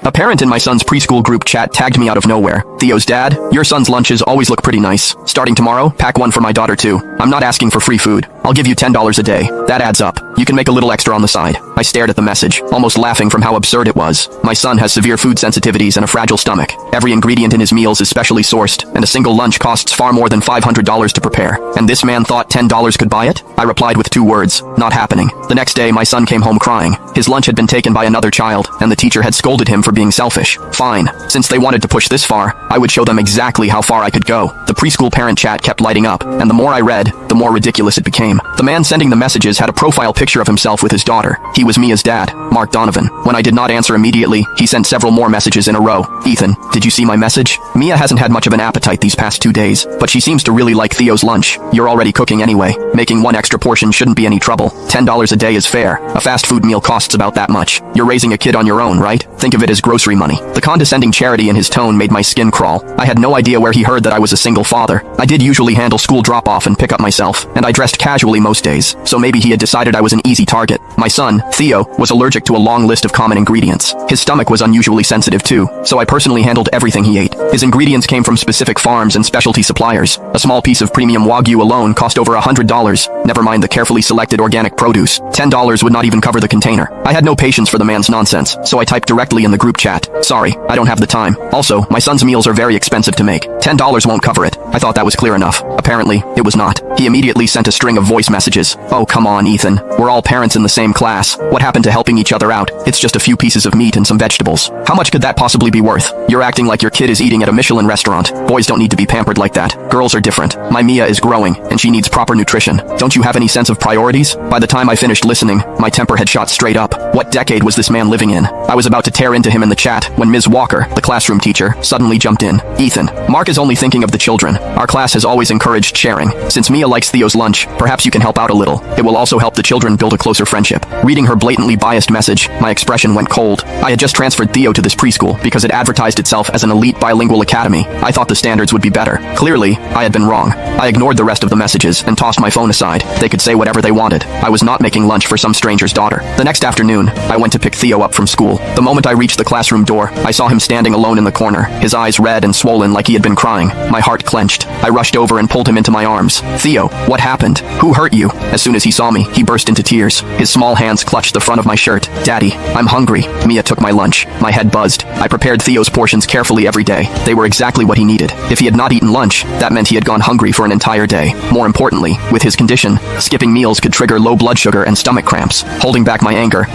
A parent in my son's preschool group chat tagged me out of nowhere. Theo's dad, your son's lunches always look pretty nice. Starting tomorrow, pack one for my daughter too. I'm not asking for free food. I'll give you $10 a day. That adds up. You can make a little extra on the side. I stared at the message, almost laughing from how absurd it was. My son has severe food sensitivities and a fragile stomach. Every ingredient in his meals is specially sourced, and a single lunch costs far more than $500 to prepare. And this man thought $10 could buy it? I replied with 2 words, not happening. The next day, my son came home crying. His lunch had been taken by another child, and the teacher had scolded him for being selfish. Fine. Since they wanted to push this far, I would show them exactly how far I could go. The preschool parent chat kept lighting up, and the more I read, the more ridiculous it became. The man sending the messages had a profile picture of himself with his daughter. He was Mia's dad, Mark Donovan. When I did not answer immediately, he sent several more messages in a row. Ethan, did you see my message? Mia hasn't had much of an appetite these past 2 days, but she seems to really like Theo's lunch. You're already cooking anyway. Making one extra portion shouldn't be any trouble. $10 a day is fair. A fast food meal costs about that much. You're raising a kid on your own, right? Think of it as grocery money. The condescending charity in his tone made my skin crawl. I had no idea where he heard that I was a single father. I did usually handle school drop-off and pick up myself, and I dressed casually most days, so maybe he had decided I was an easy target. My son, Theo, was allergic to a long list of common ingredients. His stomach was unusually sensitive too, so I personally handled everything he ate. His ingredients came from specific farms and specialty suppliers. A small piece of premium Wagyu alone cost over $100, never mind the carefully selected organic produce. $10 would not even cover the container. I had no patience for the man's nonsense, so I typed directly in the group chat. Sorry, I don't have the time. Also, my son's meals are very expensive to make. $10 won't cover it. I thought that was clear enough. Apparently, it was not. He immediately sent a string of voice messages. Oh, come on, Ethan. We're all parents in the same class. What happened to helping each other out? It's just a few pieces of meat and some vegetables. How much could that possibly be worth? You're acting like your kid is eating at a Michelin restaurant. Boys don't need to be pampered like that. Girls are different. My Mia is growing, and she needs proper nutrition. Don't you have any sense of priorities? By the time I finished listening, my temper had shot straight up. What decade was this man living in? I was about to tear into him in the chat when Ms. Walker, the classroom teacher, suddenly jumped in. Ethan, Mark is only thinking of the children. Our class has always encouraged sharing. Since Mia likes Theo's lunch, perhaps you can help out a little. It will also help the children build a closer friendship. Reading her blatantly biased message, my expression went cold. I had just transferred Theo to this preschool because it advertised itself as an elite bilingual academy. I thought the standards would be better. Clearly, I had been wrong. I ignored the rest of the messages and tossed my phone aside. They could say whatever they wanted. I was not making lunch for some stranger's daughter. The next afternoon, I went to pick Theo up from school. The moment I reached the classroom door, I saw him standing alone in the corner, his eyes red and swollen like he had been crying. My heart clenched. I rushed over and pulled him into my arms. Theo, what happened? Who hurt you? As soon as he saw me, he burst into tears. His small hands clutched the front of my shirt. Daddy, I'm hungry. Mia took my lunch. My head buzzed. I prepared Theo's portions carefully every day. They were exactly what he needed. If he had not eaten lunch, that meant he had gone hungry for an entire day. More importantly, with his condition, skipping meals could trigger low blood sugar and stomach cramps. Holding back my anger,